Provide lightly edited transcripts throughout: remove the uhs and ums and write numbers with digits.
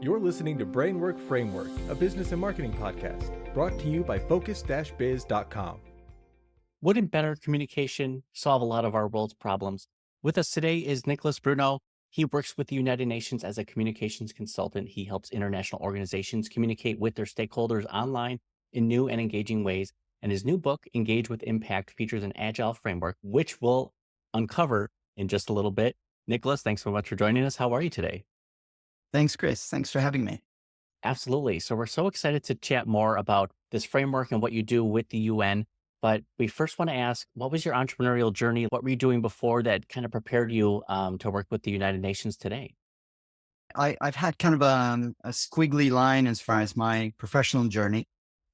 You're listening to Brainwork Framework, a business and marketing podcast, brought to you by focus-biz.com. Wouldn't better communication solve a lot of our world's problems? With us today is Nicholas Bruneau. He works with the United Nations as a communications consultant. He helps international organizations communicate with their stakeholders online in new and engaging ways. And his new book, Engage with Impact, features an AGILE framework, which we'll uncover in just a little bit. Nicholas, thanks so much for joining us. How are you today? Thanks, Chris. Thanks for having me. Absolutely. So we're so excited to chat more about this framework and what you do with the UN. But we first want to ask, what was your entrepreneurial journey? What were you doing before that kind of prepared you to work with the United Nations today? I've had kind of a squiggly line as far as my professional journey.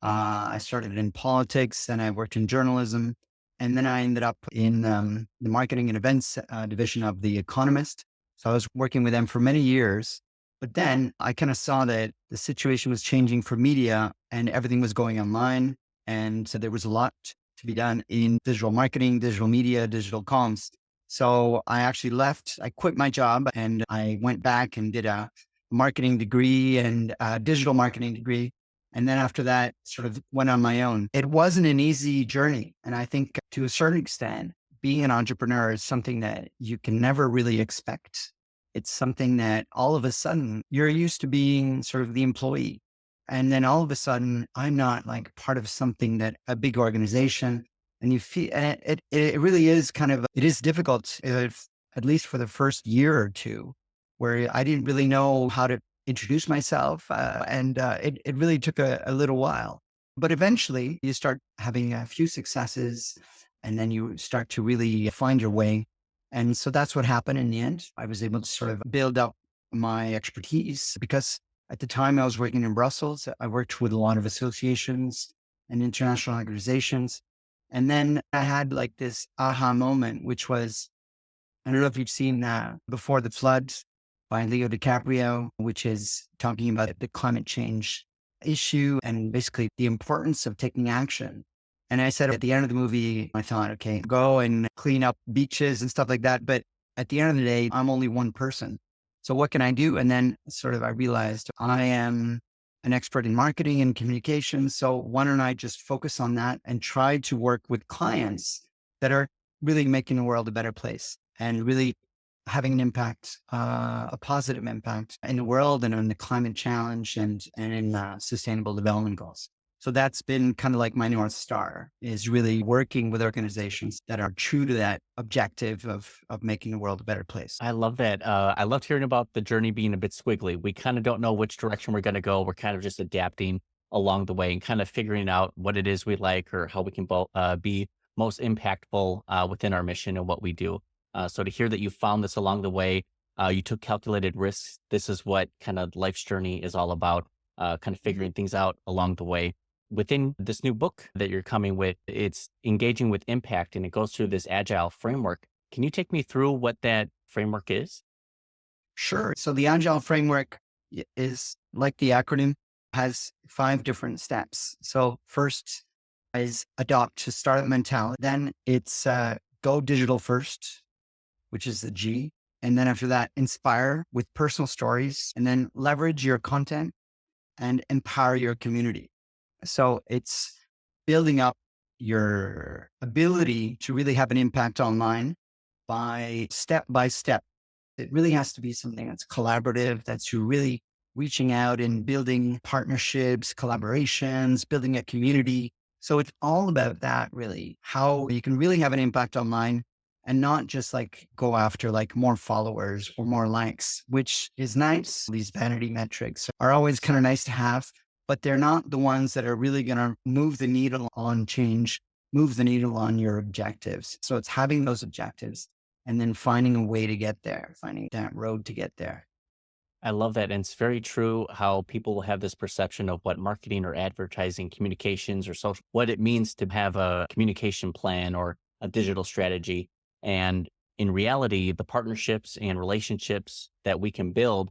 I started in politics, then I worked in journalism, and then I ended up in the marketing and events division of The Economist. So I was working with them for many years. But then I kind of saw that the situation was changing for media and everything was going online. And so there was a lot to be done in digital marketing, digital media, digital comms. So I actually left, I quit my job and I went back and did a marketing degree and a digital marketing degree. And then after that, sort of went on my own. It wasn't an easy journey. And I think to a certain extent, being an entrepreneur is something that you can never really expect. It's something that all of a sudden you're used to being sort of the employee. And then all of a sudden, I'm not like part of something that a big organization. And you feel, and it really is kind of, it is difficult, if, at least for the first year or two, where I didn't really know how to introduce myself. It really took a little while. But eventually you start having a few successes and then you start to really find your way. And so that's what happened in the end. I was able to sort of build up my expertise because at the time I was working in Brussels. I worked with a lot of associations and international organizations. And then I had like this aha moment, which was, I don't know if you've seen Before the Flood by Leo DiCaprio, which is talking about the climate change issue and basically the importance of taking action. And I said at the end of the movie, I thought, okay, go and clean up beaches and stuff like that. But at the end of the day, I'm only one person. So what can I do? And then sort of I realized I am an expert in marketing and communications. So why don't I just focus on that and try to work with clients that are really making the world a better place and really having an impact, a positive impact in the world and on the climate challenge and in sustainable development goals. So that's been kind of like my North Star, is really working with organizations that are true to that objective of making the world a better place. I love that. I loved hearing about the journey being a bit squiggly. We kind of don't know which direction we're going to go. We're kind of just adapting along the way and kind of figuring out what it is we like or how we can be most impactful within our mission and what we do. So to hear that you found this along the way, you took calculated risks. This is what kind of life's journey is all about, kind of figuring things out along the way. Within this new book that you're coming with, it's engaging with impact and it goes through this agile framework. Can you take me through what that framework is? Sure. So the Agile Framework is like the acronym, has 5 different steps. So first is adopt to start mentality. Then it's go digital first, which is the G. And then after that, inspire with personal stories, and then leverage your content and empower your community. So it's building up your ability to really have an impact online by step. It really has to be something that's collaborative, that's you really reaching out and building partnerships, collaborations, building a community. So it's all about that, really, how you can really have an impact online and not just like go after like more followers or more likes, which is nice. These vanity metrics are always kind of nice to have, but they're not the ones that are really going to move the needle on change, move the needle on your objectives. So it's having those objectives and then finding a way to get there, finding that road to get there. I love that. And it's very true how people have this perception of what marketing or advertising communications or social, what it means to have a communication plan or a digital strategy. And in reality, the partnerships and relationships that we can build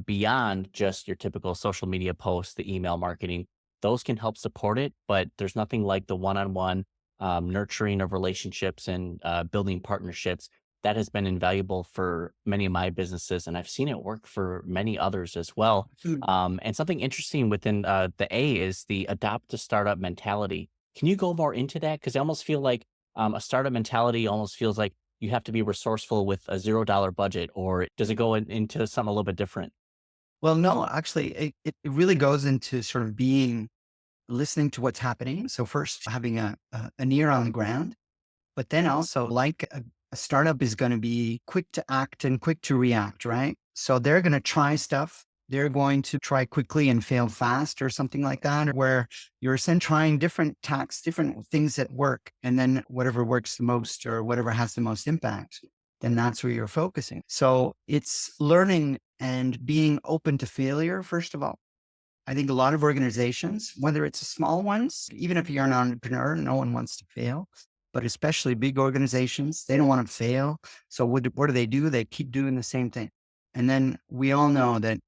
beyond just your typical social media posts, the email marketing, those can help support it. But there's nothing like the one-on-one nurturing of relationships and building partnerships that has been invaluable for many of my businesses, and I've seen it work for many others as well. Mm. And something interesting within the A is the adopt to startup mentality. Can you go more into that? Because I almost feel like a startup mentality almost feels like you have to be resourceful with a $0 budget, or does it go into something a little bit different? Well, no, actually, it really goes into sort of listening to what's happening. So first having an ear on the ground, but then also like a startup is going to be quick to act and quick to react, right? So they're going to try stuff. They're going to try quickly and fail fast or something like that, where you're then trying different tacks, different things that work. And then whatever works the most or whatever has the most impact, then that's where you're focusing. So it's learning and being open to failure, first of all. I think a lot of organizations, whether it's small ones, even if you're an entrepreneur, no one wants to fail, but especially big organizations, they don't want to fail. So what do? They keep doing the same thing. And then we all know that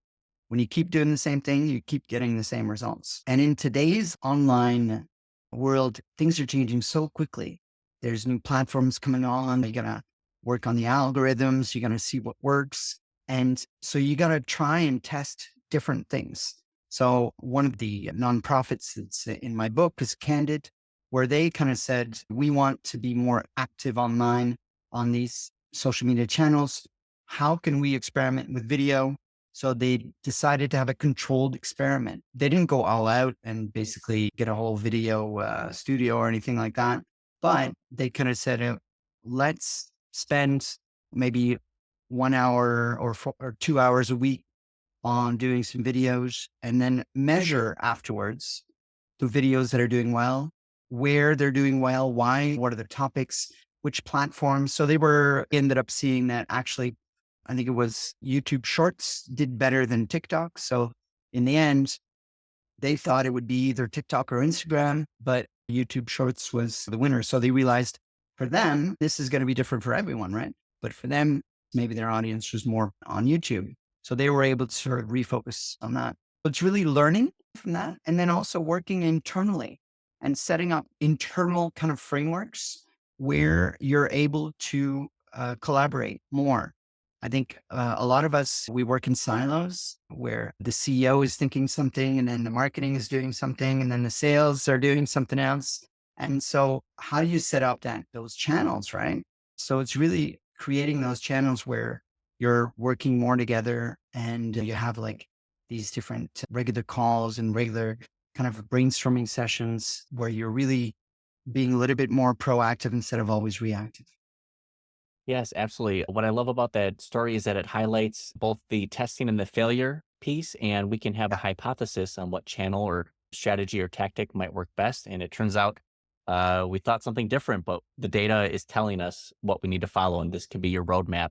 when you keep doing the same thing, you keep getting the same results. And in today's online world, things are changing so quickly. There's new platforms coming on. You got to work on the algorithms. You got to see what works. And so you got to try and test different things. So one of the nonprofits that's in my book is Candid, where they kind of said, we want to be more active online on these social media channels. How can we experiment with video? So they decided to have a controlled experiment. They didn't go all out and basically get a whole video studio or anything like that. But they kind of said, let's spend maybe 1 hour or 2 hours a week on doing some videos and then measure afterwards the videos that are doing well, where they're doing well, why, what are the topics, which platforms. So ended up seeing that actually, I think it was YouTube Shorts did better than TikTok. So in the end, they thought it would be either TikTok or Instagram, but YouTube Shorts was the winner. So they realized for them, this is going to be different for everyone, right? But for them, maybe their audience was more on YouTube. So they were able to sort of refocus on that. So it's really learning from that. And then also working internally and setting up internal kind of frameworks where you're able to collaborate more. I think a lot of us, we work in silos where the CEO is thinking something and then the marketing is doing something and then the sales are doing something else. And so how do you set up those channels, right? So it's really creating those channels where you're working more together and you have like these different regular calls and regular kind of brainstorming sessions where you're really being a little bit more proactive instead of always reactive. Yes, absolutely. What I love about that story is that it highlights both the testing and the failure piece, and we can have a hypothesis on what channel or strategy or tactic might work best. And it turns out we thought something different, but the data is telling us what we need to follow, and this can be your roadmap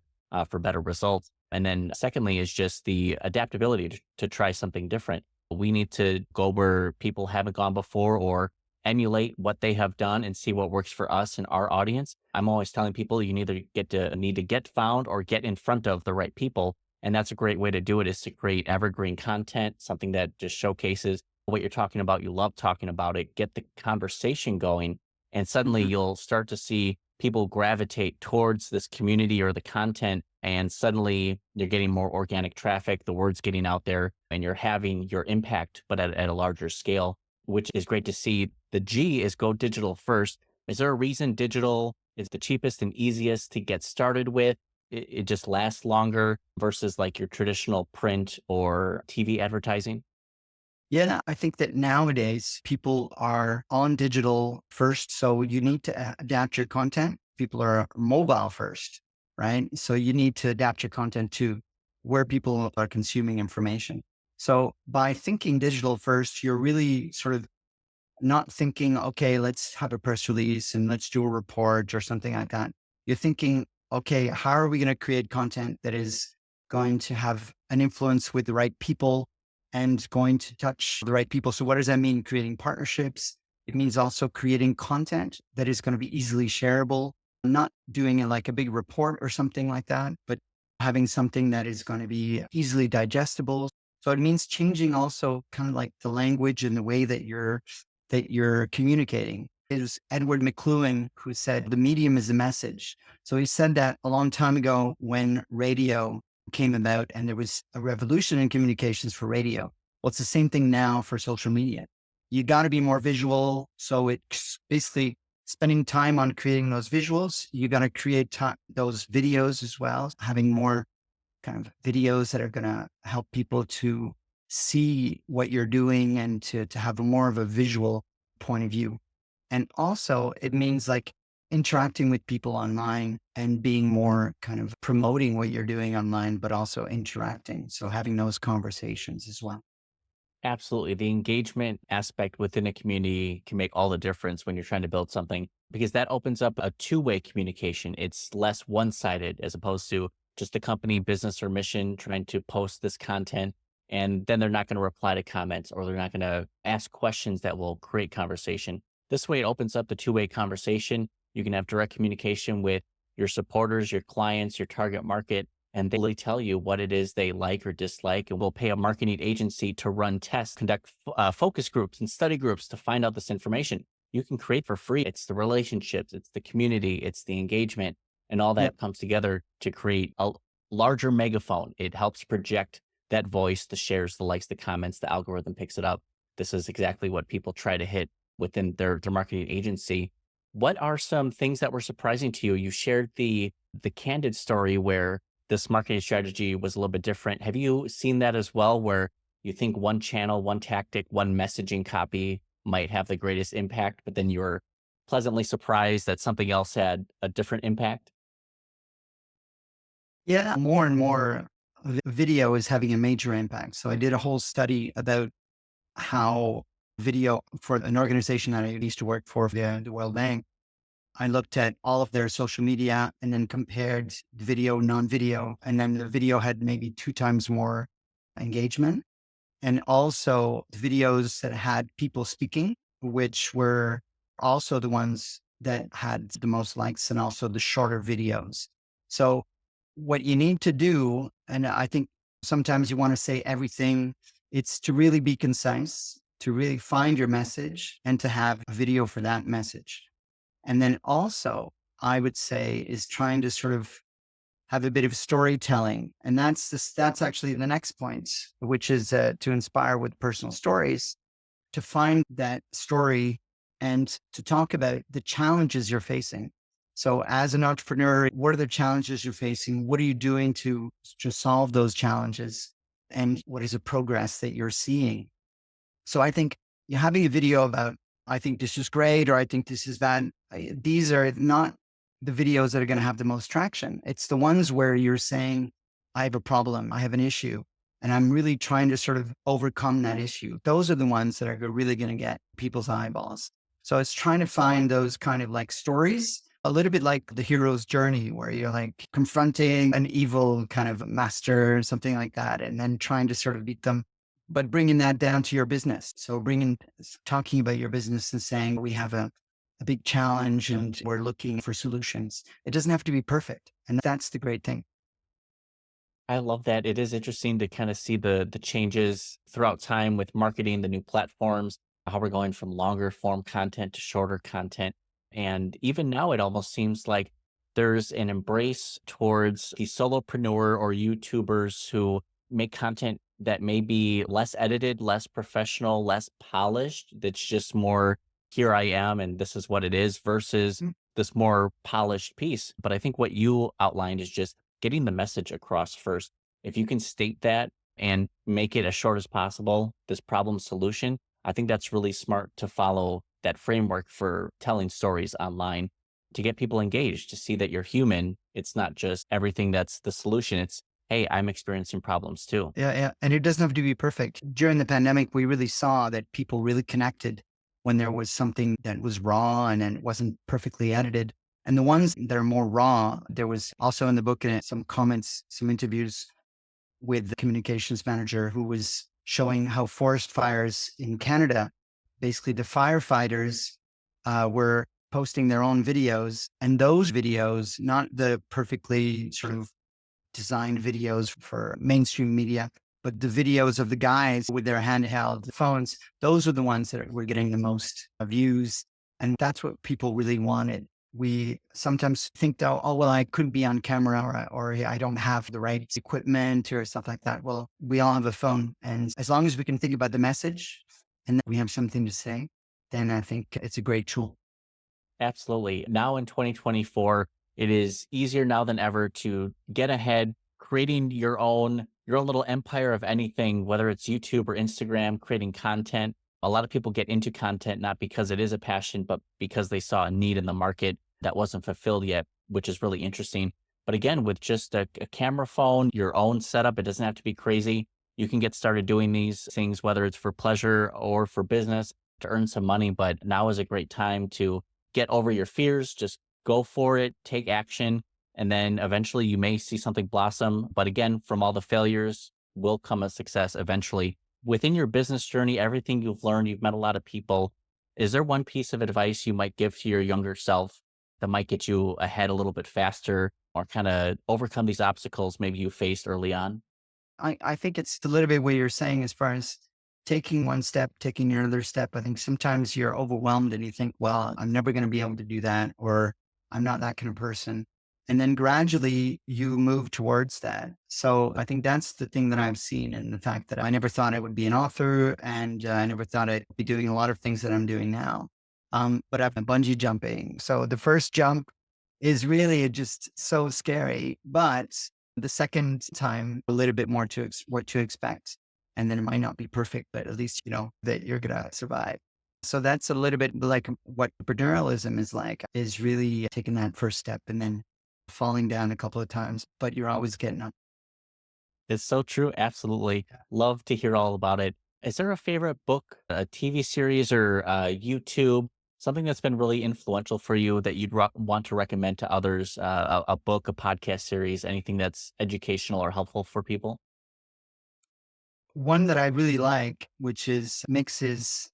for better results. And then, secondly, is just the adaptability to try something different. We need to go where people haven't gone before or emulate what they have done and see what works for us and our audience. I'm always telling people you need to get found or get in front of the right people. And that's a great way to do it, is to create evergreen content, something that just showcases what you're talking about. You love talking about it, get the conversation going. And suddenly Mhm. you'll start to see people gravitate towards this community or the content. And suddenly you're getting more organic traffic, the word's getting out there, and you're having your impact, but at a larger scale, which is great to see. The G is go digital first. Is there a reason digital is the cheapest and easiest to get started with? It just lasts longer versus like your traditional print or TV advertising? Yeah, I think that nowadays people are on digital first. So you need to adapt your content. People are mobile first, right? So you need to adapt your content to where people are consuming information. So by thinking digital first, you're really sort of not thinking, okay, let's have a press release and let's do a report or something like that. You're thinking, okay, how are we going to create content that is going to have an influence with the right people and going to touch the right people? So what does that mean? Creating partnerships. It means also creating content that is going to be easily shareable, not doing it like a big report or something like that, but having something that is going to be easily digestible. So it means changing also kind of like the language and the way that you're communicating. It was Edward McLuhan who said the medium is the message. So he said that a long time ago when radio came about and there was a revolution in communications for radio. Well, it's the same thing now for social media. You got to be more visual. So it's basically spending time on creating those visuals. You got to create those videos as well, having more kind of videos that are going to help people to see what you're doing and to have more of a visual point of view. And also it means like interacting with people online and being more kind of promoting what you're doing online, but also interacting. So having those conversations as well. Absolutely. The engagement aspect within a community can make all the difference when you're trying to build something because that opens up a two-way communication. It's less one-sided as opposed to just a company business or mission trying to post this content and then they're not going to reply to comments or they're not going to ask questions that will create conversation. This way it opens up the two-way conversation. You can have direct communication with your supporters, your clients, your target market, and they really tell you what it is they like or dislike. And we'll pay a marketing agency to run tests, conduct focus groups and study groups to find out this information. You can create for free. It's the relationships, it's the community, it's the engagement, and all Yep. that comes together to create a larger megaphone. It helps project that voice, the shares, the likes, the comments, the algorithm picks it up. This is exactly what people try to hit within their marketing agency. What are some things that were surprising to you? You shared the candid story where this marketing strategy was a little bit different. Have you seen that as well, where you think one channel, one tactic, one messaging copy might have the greatest impact, but then you're pleasantly surprised that something else had a different impact? Yeah, more and more video is having a major impact. So I did a whole study about how video for an organization that I used to work for, the World Bank. I looked at all of their social media and then compared video, non-video, and then the video had maybe 2 times more engagement. And also the videos that had people speaking, which were also the ones that had the most likes and also the shorter videos. So what you need to do, and I think sometimes you want to say everything, it's to really be concise, to really find your message and to have a video for that message. And then also, I would say, is trying to sort of have a bit of storytelling. And that's actually the next point, which is to inspire with personal stories, to find that story and to talk about the challenges you're facing. So as an entrepreneur, what are the challenges you're facing? What are you doing to solve those challenges? And what is the progress that you're seeing? So I think you're having a video about, I think this is great, or I think this is bad. These are not the videos that are going to have the most traction. It's the ones where you're saying, I have a problem, I have an issue, and I'm really trying to sort of overcome that issue. Those are the ones that are really going to get people's eyeballs. So it's trying to find those kind of like stories, a little bit like the hero's journey, where you're like confronting an evil kind of master, something like that, and then trying to sort of beat them, but bringing that down to your business. So talking about your business and saying, we have a big challenge and we're looking for solutions. It doesn't have to be perfect. And that's the great thing. I love that. It is interesting to kind of see the changes throughout time with marketing, the new platforms, how we're going from longer form content to shorter content. And even now, it almost seems like there's an embrace towards the solopreneur or YouTubers who make content that may be less edited, less professional, less polished. That's just more, here I am, and this is what it is, versus Mm. this more polished piece. But I think what you outlined is just getting the message across first. If you can state that and make it as short as possible, this problem solution, I think that's really smart to follow that framework for telling stories online to get people engaged, to see that you're human. It's not just everything that's the solution. It's, hey, I'm experiencing problems too. Yeah, yeah. And it doesn't have to be perfect. During the pandemic, we really saw that people really connected when there was something that was raw and then it wasn't perfectly edited. And the ones that are more raw, there was also in the book some comments, some interviews with the communications manager who was showing how forest fires in Canada, basically the firefighters were posting their own videos, and those videos, not the perfectly sort of designed videos for mainstream media, but the videos of the guys with their handheld phones, those are the ones that were getting the most views And that's what people really wanted. We sometimes think that, oh, well, I couldn't be on camera or I don't have the right equipment or stuff like that. Well, we all have a phone. And as long as we can think about the message and that we have something to say, then I think it's a great tool. Absolutely. Now in 2024, it is easier now than ever to get ahead, creating your own little empire of anything, whether it's YouTube or Instagram, creating content. A lot of people get into content not because it is a passion, but because they saw a need in the market that wasn't fulfilled yet, which is really interesting. But again, with just a camera phone, your own setup, it doesn't have to be crazy. You can get started doing these things, whether it's for pleasure or for business to earn some money. But now is a great time to get over your fears, just go for it, take action, and then eventually you may see something blossom. But again, from all the failures will come a success eventually. Within your business journey, everything you've learned, you've met a lot of people. Is there one piece of advice you might give to your younger self that might get you ahead a little bit faster or kind of overcome these obstacles maybe you faced early on? I think it's a little bit what you're saying as far as taking one step, taking another step. I think sometimes you're overwhelmed and you think, well, I'm never going to be able to do that, or I'm not that kind of person. And then gradually you move towards that. So I think that's the thing that I've seen, and the fact that I never thought I would be an author, and I never thought I'd be doing a lot of things that I'm doing now. But I've been bungee jumping. So the first jump is really just so scary, but the second time, a little bit more to what to expect. And then it might not be perfect, but at least you know that you're going to survive. So that's a little bit like what entrepreneurialism is like, is really taking that first step and then falling down a couple of times, but you're always getting up. It's so true. Absolutely. Love to hear all about it. Is there a favorite book, a TV series, or YouTube, something that's been really influential for you that you'd want to recommend to others? A book, a podcast series, anything that's educational or helpful for people? One that I really like, which is mixes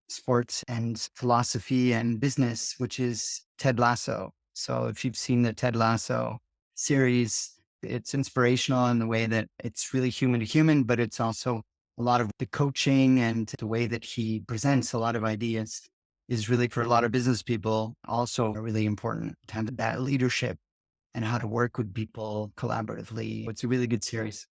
sports and philosophy and business, which is Ted Lasso. So if you've seen the Ted Lasso series, it's inspirational in the way that it's really human to human, but it's also a lot of the coaching and the way that he presents a lot of ideas is really for a lot of business people also really important to have that leadership and how to work with people collaboratively. It's a really good series.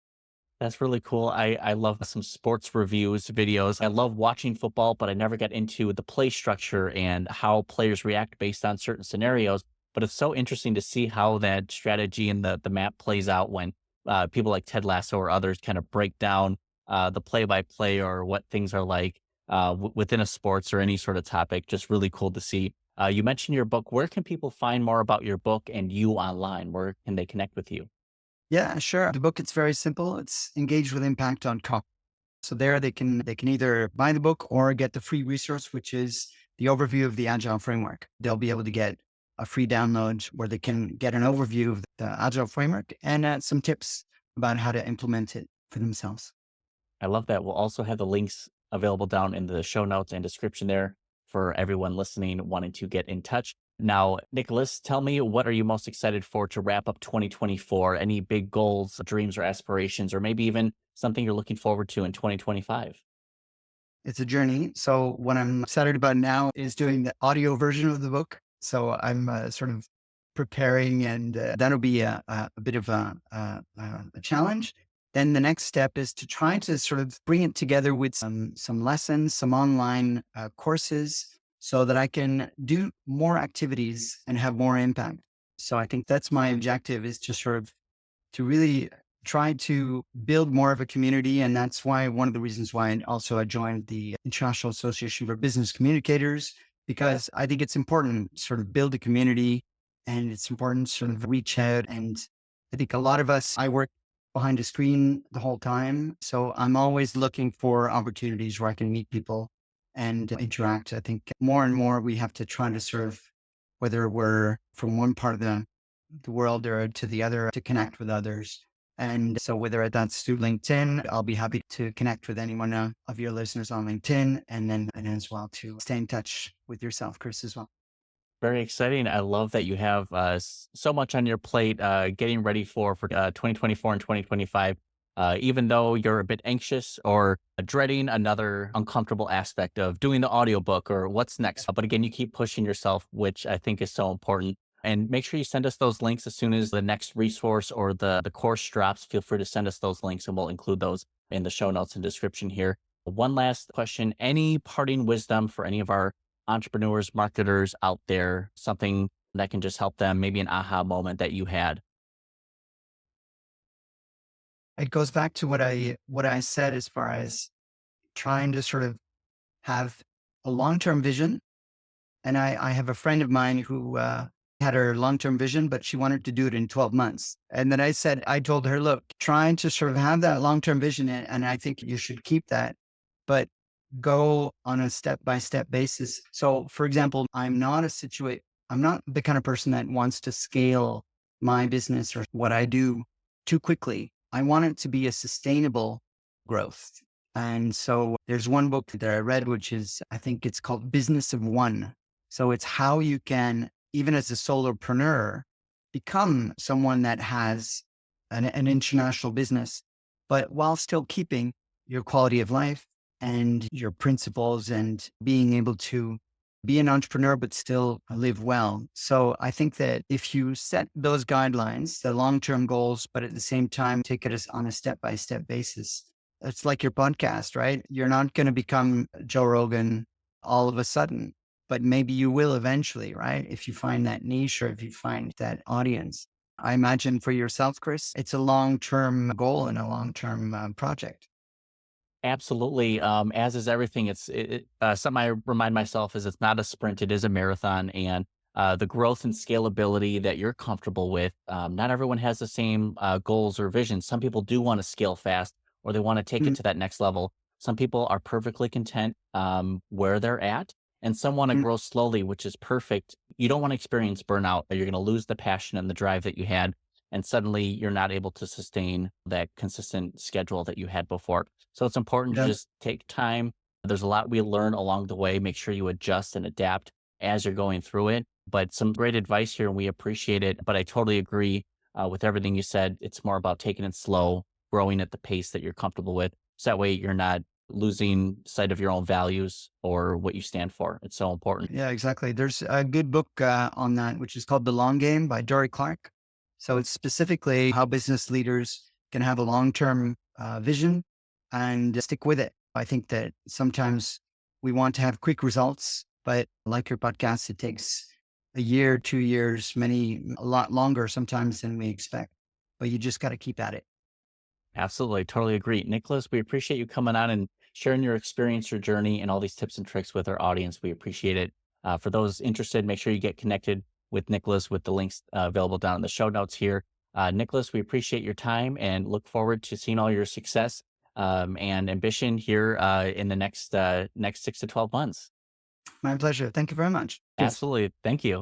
That's really cool. I love some sports reviews videos. I love watching football, but I never get into the play structure and how players react based on certain scenarios. But it's so interesting to see how that strategy and the map plays out when people like Ted Lasso or others kind of break down the play by play or what things are like within a sports or any sort of topic. Just really cool to see. You mentioned your book. Where can people find more about your book and you online? Where can they connect with you? Yeah, sure. The book, it's very simple. It's Engage with Impact on Cop. So there they can either buy the book or get the free resource, which is the overview of the Agile Framework. They'll be able to get a free download where they can get an overview of the Agile Framework and some tips about how to implement it for themselves. I love that. We'll also have the links available down in the show notes and description there for everyone listening wanting to get in touch. Now, Nicholas, tell me, what are you most excited for to wrap up 2024? Any big goals, dreams, or aspirations, or maybe even something you're looking forward to in 2025? It's a journey. So what I'm excited about now is doing the audio version of the book. So I'm sort of preparing, and that'll be a bit of a challenge. Then the next step is to try to sort of bring it together with some lessons, some online courses, so that I can do more activities and have more impact. So I think that's my objective, is to sort of to really try to build more of a community. And that's why one of the reasons why I joined the International Association for Business Communicators, because I think it's important to sort of build a community, and it's important to sort of reach out. And I think a lot of us, I work behind a screen the whole time. So I'm always looking for opportunities where I can meet people and interact. I think more and more we have to try to serve, whether we're from one part of the world or to the other, to connect with others. And so whether that's through LinkedIn, I'll be happy to connect with anyone of your listeners on LinkedIn, and then and as well to stay in touch with yourself, Chris, as well. Very exciting. I love that you have so much on your plate getting ready for 2024 and 2025. even though you're a bit anxious or dreading another uncomfortable aspect of doing the audiobook or what's next. But again, you keep pushing yourself, which I think is so important. And make sure you send us those links as soon as the next resource or the course drops. Feel free to send us those links and we'll include those in the show notes and description here. One last question. Any parting wisdom for any of our entrepreneurs, marketers out there, something that can just help them, maybe an aha moment that you had? It goes back to what I said as far as trying to sort of have a long-term vision. And I have a friend of mine who had her long-term vision, but she wanted to do it in 12 months. And then I told her, look, trying to sort of have that long-term vision, and I think you should keep that, but go on a step-by-step basis. So for example, I'm not the kind of person that wants to scale my business or what I do too quickly. I want it to be a sustainable growth. And so there's one book that I read, which is, I think it's called Business of One. So it's how you can, even as a solopreneur, become someone that has an international business, but while still keeping your quality of life and your principles and being able to be an entrepreneur, but still live well. So I think that if you set those guidelines, the long-term goals, but at the same time, take it as on a step-by-step basis, it's like your podcast, right? You're not going to become Joe Rogan all of a sudden, but maybe you will eventually, right? If you find that niche or if you find that audience. I imagine for yourself, Chris, it's a long-term goal and a long-term project. Absolutely. As is everything, something I remind myself is it's not a sprint, it is a marathon. And the growth and scalability that you're comfortable with, not everyone has the same goals or visions. Some people do want to scale fast or they want to take it Mm, to that next level. Some people are perfectly content where they're at, and some want to mm, grow slowly, which is perfect. You don't want to experience burnout, or you're going to lose the passion and the drive that you had. And suddenly you're not able to sustain that consistent schedule that you had before. So it's important to yeah. just take time. There's a lot we learn along the way. Make sure you adjust and adapt as you're going through it. But some great advice here, and we appreciate it. But I totally agree with everything you said. It's more about taking it slow, growing at the pace that you're comfortable with. So that way you're not losing sight of your own values or what you stand for. It's so important. Yeah, exactly. There's a good book on that, which is called The Long Game by Dory Clark. So it's specifically how business leaders can have a long-term vision and stick with it. I think that sometimes we want to have quick results, but like your podcast, it takes a year, 2 years, a lot longer sometimes than we expect. But you just got to keep at it. Absolutely. Totally agree. Nicholas, we appreciate you coming on and sharing your experience, your journey, and all these tips and tricks with our audience. We appreciate it. For those interested, make sure you get connected with Nicholas with the links available down in the show notes here. Nicholas, we appreciate your time and look forward to seeing all your success and ambition here in the next 6 to 12 months. My pleasure. Thank you very much. Cheers. Absolutely. Thank you.